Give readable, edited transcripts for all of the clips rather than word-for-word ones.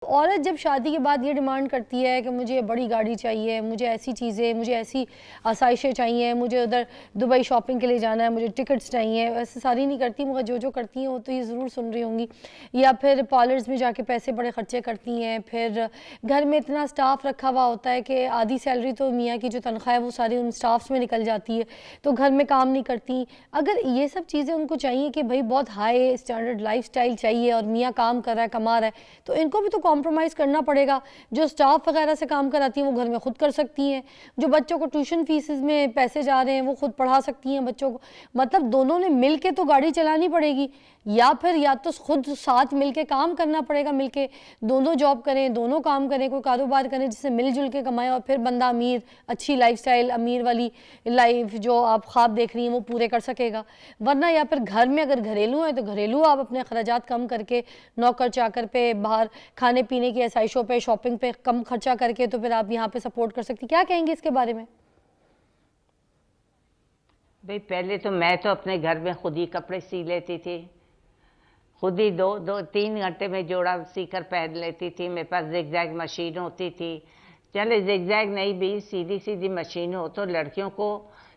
औरत जब शादी के बाद ये डिमांड करती है कि मुझे बड़ी गाड़ी चाहिए, मुझे ऐसी चीज़ें, मुझे ऐसी आसाइशें चाहिए, मुझे उधर दुबई शॉपिंग के लिए जाना है, मुझे टिकट्स चाहिए, ऐसे सारी नहीं करती मगर जो करती हैं वो तो ये ज़रूर सुन रही होंगी। या फिर पार्लर्स में जाके पैसे बड़े ख़र्चे करती हैं, फिर घर में इतना स्टाफ रखा हुआ होता है कि आधी सैलरी तो मियाँ की जो तनख्वाह है वो सारी उन स्टाफ्स में निकल जाती है, तो घर में काम नहीं करती। अगर ये सब चीज़ें उनको चाहिए कि भाई बहुत हाई स्टैंडर्ड लाइफस्टाइल चाहिए और मियाँ काम कर रहा है, कमा रहा है, तो इनको भी तो कॉम्प्रोमाइज़ करना पड़ेगा। जो स्टाफ वगैरह से काम कराती हैं वो घर में खुद कर सकती हैं, जो बच्चों को ट्यूशन फीसेस में पैसे जा रहे हैं वो खुद पढ़ा सकती हैं बच्चों को। मतलब दोनों ने मिल के तो गाड़ी चलानी पड़ेगी, या फिर या तो खुद साथ मिल के काम करना पड़ेगा, मिल के दोनों जॉब करें, दोनों काम करें, कोई कारोबार करें जिससे मिलजुल के कमाएं और फिर बंदा अमीर, अच्छी लाइफस्टाइल, अमीर वाली लाइफ जो आप ख्वाब देख रही हैं वो पूरे कर सकेगा। वरना या फिर घर में अगर घरेलू है तो घरेलू आप अपने अखराजात कम करके, नौकर चाकर पे, बाहर खाने पीने की आसाइशों पे, शॉपिंग पे कम खर्चा करके तो फिर आप यहाँ पे सपोर्ट कर सकती। क्या कहेंगे इसके बारे में? भाई पहले तो मैं तो अपने घर में खुद ही कपड़े सी लेती थी, खुद ही 2-3 घंटे में जोड़ा सीकर पहन लेती थी। मेरे पास जिगजैग मशीन होती थी। चले जिगजैग नहीं भी, सीधी सीधी मशीन हो तो लड़कियों को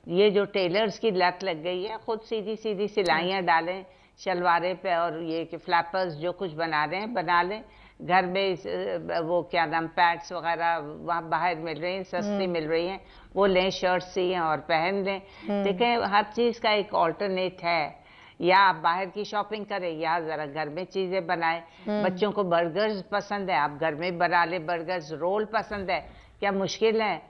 ये जो टेलर्स की लत लग गई है, खुद सीधी सीधी सिलाइयाँ डालें शलवारे पे, और ये कि फ्लैपर्स जो कुछ बना रहे हैं बना लें। घर में वो क्या नाम पैड्स वगैरह वहाँ बाहर मिल रही हैं, सस्ती मिल रही हैं, वो लें, शर्ट सिएं और पहन लें। देखें हर चीज़ का एक ऑल्टरनेट है। या आप बाहर की शॉपिंग करें या ज़रा घर में चीज़ें बनाएं। बच्चों को बर्गर्स पसंद है, आप घर में बना लें बर्गर्स। रोल पसंद है, क्या मुश्किल है?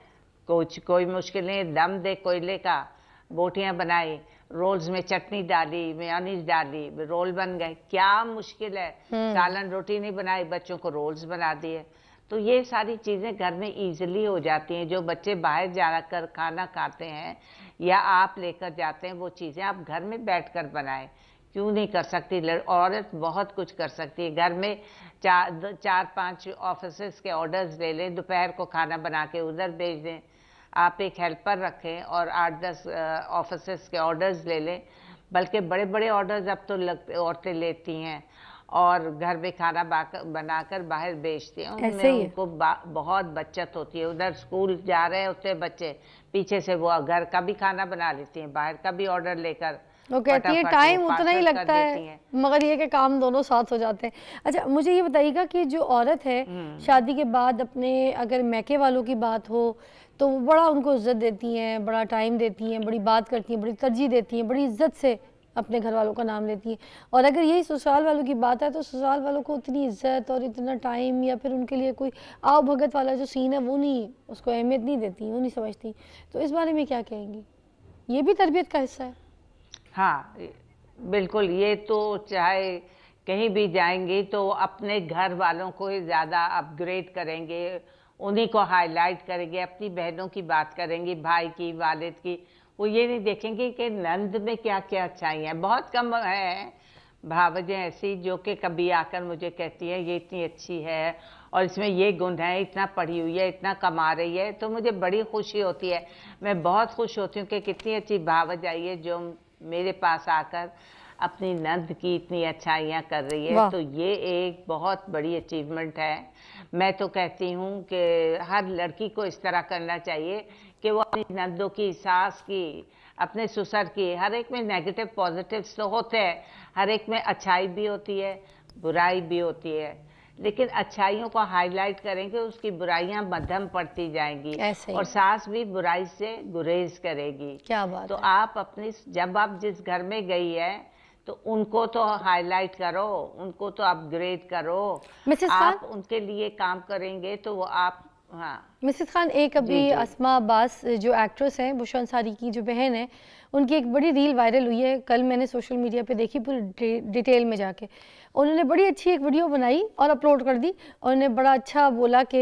कोई मुश्किल नहीं। दम दे कोयले का, बोटियां बनाई, रोल्स में चटनी डाली, मेयोनीज डाली, रोल बन गए। क्या मुश्किल है? सालन रोटी नहीं बनाई, बच्चों को रोल्स बना दिए। तो ये सारी चीज़ें घर में इजीली हो जाती हैं। जो बच्चे बाहर जाकर खाना खाते हैं या आप लेकर जाते हैं, वो चीज़ें आप घर में बैठकर बनाएं। क्यों नहीं कर सकती? औरत बहुत कुछ कर सकती है। घर में 4-5 ऑफिस के ऑर्डर्स ले लें, दोपहर को खाना बना के उधर भेज दें। आप एक हेल्पर रखें और 8-10 ऑफिस के ऑर्डर्स ले लें। बल्कि बड़े बड़े ऑर्डर्स अब तो औरतें लेती हैं और घर में खाना बनाकर बाहर बेचती हैं। उनमें उनको बहुत बचत होती है। उधर स्कूल जा रहे होते हैं बच्चे, पीछे से वो घर का भी खाना बना लेती हैं, बाहर का भी ऑर्डर लेकर। वो कहती है टाइम उतना ही लगता है मगर ये कि काम दोनों साथ हो जाते हैं। अच्छा मुझे ये बताइएगा कि जो औरत है शादी के बाद अपने, अगर मैके वालों की बात हो तो वो बड़ा उनको इज्जत देती हैं, बड़ा टाइम देती हैं, बड़ी बात करती हैं, बड़ी तरजीह देती हैं, बड़ी इज्जत से अपने घर वालों का नाम लेती हैं। और अगर यही ससुराल वालों की बात है तो ससुराल वालों को उतनी इज्जत और इतना टाइम या फिर उनके लिए कोई आओ भगत वाला जो सीन है वो नहीं, उसको अहमियत नहीं देती, वो नहीं समझती। तो इस बारे में क्या कहेंगी? ये भी तरबियत का हिस्सा है। हाँ बिल्कुल। ये तो चाहे कहीं भी जाएंगे तो अपने घर वालों को ही ज़्यादा अपग्रेड करेंगे, उन्हीं को हाईलाइट करेंगे, अपनी बहनों की बात करेंगी, भाई की, वालिद की। वो ये नहीं देखेंगे कि नंद में क्या क्या अच्छाई हैं। बहुत कम है भावजें ऐसी जो कि कभी आकर मुझे कहती है ये इतनी अच्छी है और इसमें ये गुण है, इतना पढ़ी हुई है, इतना कमा रही है। तो मुझे बड़ी खुशी होती है। मैं बहुत खुश होती हूँ कि कितनी अच्छी भावज आई है जो मेरे पास आकर अपनी नंद की इतनी अच्छाइयाँ कर रही है। तो ये एक बहुत बड़ी अचीवमेंट है। मैं तो कहती हूँ कि हर लड़की को इस तरह करना चाहिए कि वो अपनी नंदों की, सास की, अपने ससुर की, हर एक में नेगेटिव पॉजिटिव्स तो होते हैं, हर एक में अच्छाई भी होती है, बुराई भी होती है, लेकिन अच्छाइयों को हाईलाइट करेंगे, उसकी बुराइयां मध्यम पड़ती जाएंगी और सास भी बुराई से गुरेज करेगी। क्या बात तो है। आप अपनी, जब आप जिस घर में गई है तो उनको तो हाईलाइट करो, उनको तो अपग्रेड करो। आप उनके लिए काम करेंगे तो वो आप। हाँ मिसेस खान, एक अभी अस्मा अब्बास जो एक्ट्रेस हैं, बुशरा अंसारी की जो बहन है, उनकी एक बड़ी रील वायरल हुई है, कल मैंने सोशल मीडिया पे देखी पूरी डिटेल में जाके। उन्होंने बड़ी अच्छी एक वीडियो बनाई और अपलोड कर दी। उन्होंने बड़ा अच्छा बोला कि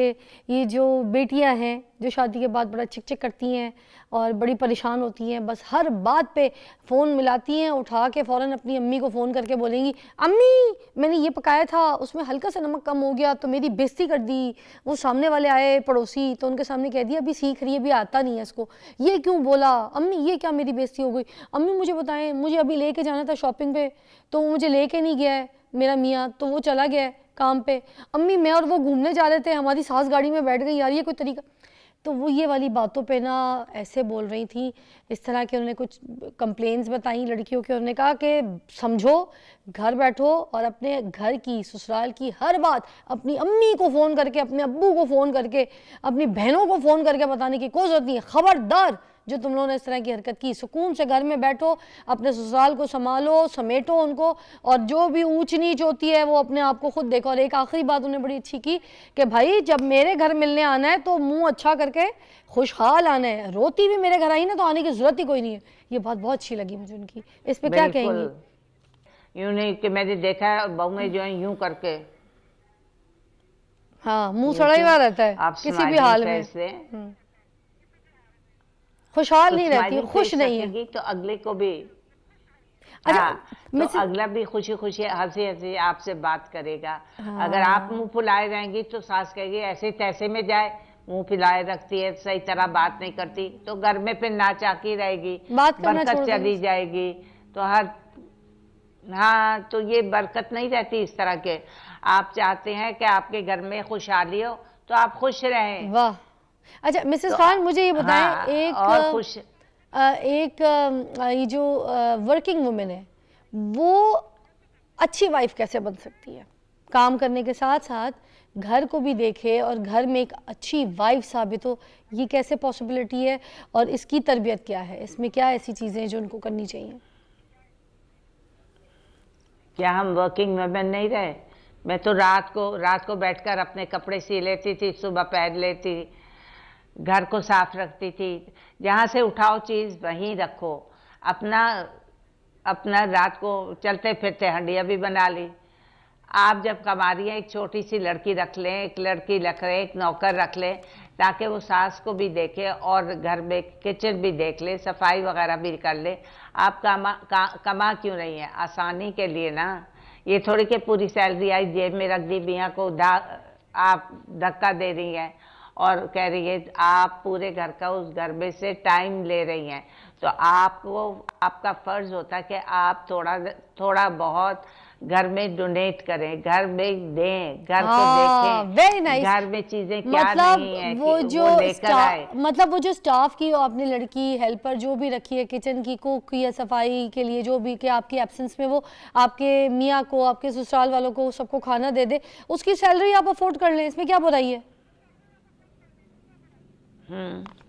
ये जो बेटियां हैं जो शादी के बाद बड़ा चिक चिक करती हैं और बड़ी परेशान होती हैं, बस हर बात पे फ़ोन मिलाती हैं, उठा के फ़ौरन अपनी अम्मी को फ़ोन करके बोलेंगी अम्मी मैंने ये पकाया था, उसमें हल्का सा नमक कम हो गया तो मेरी बेइज्जती कर दी। वो सामने वाले आए पड़ोसी तो उनके सामने कह दिया अभी सीख रही है, अभी आता नहीं है इसको, ये क्यों बोला अम्मी, ये क्या मेरी बेइज्जती हो गई, अम्मी मुझे बताएं, मुझे अभी लेके जाना था शॉपिंग पे तो वो मुझे लेके नहीं गया है मेरा मियाँ, तो वो चला गया है, काम पे, अम्मी मैं और वो घूमने जा रहे थे, हमारी सास गाड़ी में बैठ गई, यार ये कोई तरीका। तो वो ये वाली बातों पे ना ऐसे बोल रही थी, इस तरह के उन्होंने कुछ कंप्लेंट्स बताई लड़कियों के। उन्होंने कहा कि समझो, घर बैठो और अपने घर की, ससुराल की हर बात अपनी अम्मी को फ़ोन करके, अपने अब्बू को फ़ोन करके, अपनी बहनों को फ़ोन करके बताने की कोई ज़रूरत नहीं है। ख़बरदार जो तुम लोगों ने इस तरह की हरकत की, सुकून से घर में बैठो, अपने ससुराल को संभालो, समेटो उनको, और जो भी ऊंच नीच होती है वो अपने आप को खुद देखो। और एक आखिरी बात उन्होंने बड़ी अच्छी की कि भाई जब मेरे घर मिलने आना है तो मुंह अच्छा करके खुशहाल आना है, रोती भी मेरे घर आई ना तो आने की जरूरत ही कोई नहीं है। ये बात बहुत अच्छी लगी मुझे उनकी। इस पे क्या कहेंगी? बिल्कुल यूं नहीं कि मैंने देखा है बहुएं जो हैं यूं करके, हाँ, मुंह सड़ा ही हुआ रहता है आप किसी भी हाल में, खुशहाल नहीं रहती, खुश नहीं है। तो अगले को भी, अच्छा, हाँ, तो अगला भी खुशी खुशी हंसी हंसी आपसे बात करेगा। हाँ। अगर आप मुंह फुलाए रहेंगी तो सास कहेगी ऐसे तैसे में जाए, मुंह फुलाए रखती है, सही तरह बात नहीं करती, तो घर में फिर नाचाकी रहेगी, बात करना बरकत छोड़ चली जाएगी। तो हर, हाँ, तो ये बरकत नहीं रहती इस तरह के। आप चाहते हैं कि आपके घर में खुशहाली हो तो आप खुश रहें। वाह। अच्छा मिसेस तो खान, मुझे ये बताएं, हाँ, एक और खुश, ये जो वर्किंग वुमेन है वो अच्छी वाइफ कैसे बन सकती है? काम करने के साथ साथ घर को भी देखे और घर में एक अच्छी वाइफ साबित हो, ये कैसे पॉसिबिलिटी है और इसकी तरबियत क्या है? इसमें क्या ऐसी चीज़ें हैं जो उनको करनी चाहिए? क्या हम वर्किंग वुमेन नहीं रहे? मैं तो रात को बैठकर अपने कपड़े सी लेती थी, सुबह पहन लेती, घर को साफ रखती थी। जहाँ से उठाओ चीज़ वहीं रखो। अपना अपना रात को चलते फिरते हंडिया भी बना ली। आप जब कमा रही हैं, एक छोटी सी लड़की रख लें, एक लड़की रख लें, एक नौकर रख लें, ताकि वो सास को भी देखे और घर में किचन भी देख ले, सफाई वगैरह भी कर ले। आप कमा क्यों रही हैं? आसानी के लिए ना। ये थोड़ी कि पूरी सैलरी आई जेब में रख दी, मियाँ को आप धक्का दे रही हैं और कह रही है आप पूरे घर का उस घर में से टाइम ले रही हैं। तो आपका फर्ज होता है कि आप थोड़ा बहुत घर में डोनेट करें, घर में दें, घर को देखें, वेरी नाइस। घर में चीजें क्या मतलब नहीं है वो कि जो वो लेकर आए। मतलब वो जो स्टाफ की आपने लड़की हेल्पर जो भी रखी है, किचन की कुक या सफाई के लिए जो भी, कि आपकी एब्सेंस में वो आपके मियाँ को, आपके ससुराल वालों को सबको खाना दे दे, उसकी सैलरी आप अफोर्ड कर लें, इसमें क्या बुराई है?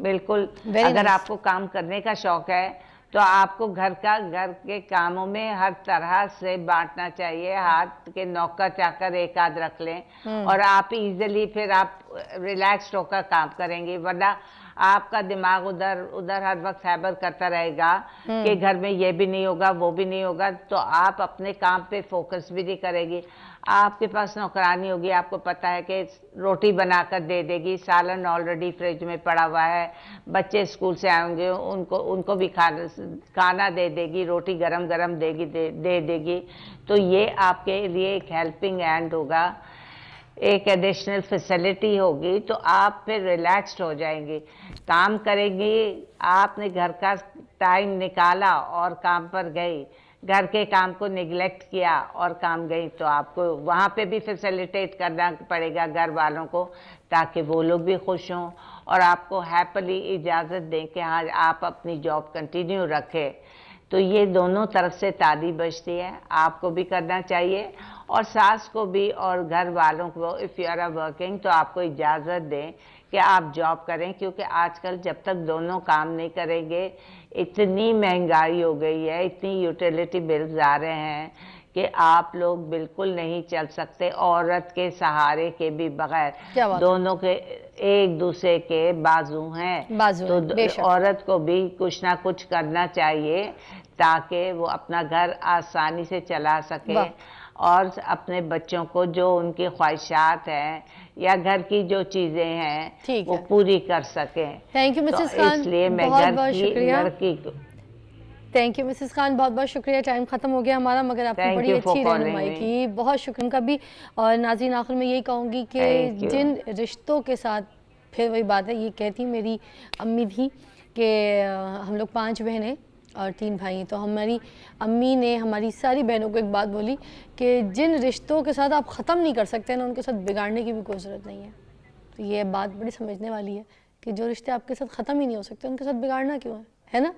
बिल्कुल। अगर आपको काम करने का शौक है तो आपको घर के कामों में हर तरह से बांटना चाहिए। हाथ के नौकर चाकर एक आध रख लें और आप इजीली फिर आप रिलैक्स्ड होकर काम करेंगे, वरना आपका दिमाग उधर हर वक्त हैबर करता रहेगा कि घर में ये भी नहीं होगा, वो भी नहीं होगा, तो आप अपने काम पे फोकस भी नहीं करेगी। आपके पास नौकरानी होगी, आपको पता है कि रोटी बनाकर दे देगी, सालन ऑलरेडी फ्रिज में पड़ा हुआ है, बच्चे स्कूल से आएंगे उनको भी खाना दे देगी, रोटी गरम गरम दे देगी। तो ये आपके लिए एक हेल्पिंग हैंड होगा, एक एडिशनल फैसिलिटी होगी, तो आप फिर रिलैक्स्ड हो जाएंगे, काम करेंगी। आपने घर का टाइम निकाला और काम पर गई, घर के काम को निगलेक्ट किया और काम गई, तो आपको वहाँ पे भी फैसिलिटेट करना पड़ेगा घर वालों को, ताकि वो लोग भी खुश हों और आपको हैप्पीली इजाज़त दें कि हाँ आप अपनी जॉब कंटिन्यू रखें। तो ये दोनों तरफ से ताली बजती है, आपको भी करना चाहिए और सास को भी और घर वालों को। इफ़ यू आर वर्किंग तो आपको इजाज़त दें कि आप जॉब करें, क्योंकि आजकल जब तक दोनों काम नहीं करेंगे, इतनी महंगाई हो गई है, इतनी यूटिलिटी बिल्स आ रहे हैं कि आप लोग बिल्कुल नहीं चल सकते औरत के सहारे के भी बगैर। दोनों के एक दूसरे के बाजू हैं, तो औरत को भी कुछ ना कुछ करना चाहिए ताकि वो अपना घर आसानी से चला सके और अपने बच्चों को जो उनकी ख्वाहिशात हैं या घर की जो चीजें हैं वो पूरी कर सकें। थैंक यू मिसेस खान, इसलिए मैं घर की लड़की को थैंक यू मिसेस खान, बहुत बहुत शुक्रिया। टाइम ख़त्म हो गया हमारा, मगर आपने बड़ी अच्छी रहनुमाई की, बहुत शुक्रिया उनका भी। और नाज़रीन आखिर में यही कहूँगी कि जिन रिश्तों के साथ, फिर वही बात है, ये कहती मेरी अम्मी भी कि हम लोग 5 बहनें, और 3 भाई हैं। तो हमारी अम्मी ने हमारी सारी बहनों को एक बात बोली कि जिन रिश्तों के साथ आप ख़त्म नहीं कर सकते ना, उनके साथ बिगाड़ने की भी कोई ज़रूरत नहीं है। तो ये बात बड़ी समझने वाली है कि जो रिश्ते आपके साथ ख़त्म ही नहीं हो सकते, उनके साथ बिगाड़ना क्यों है ना।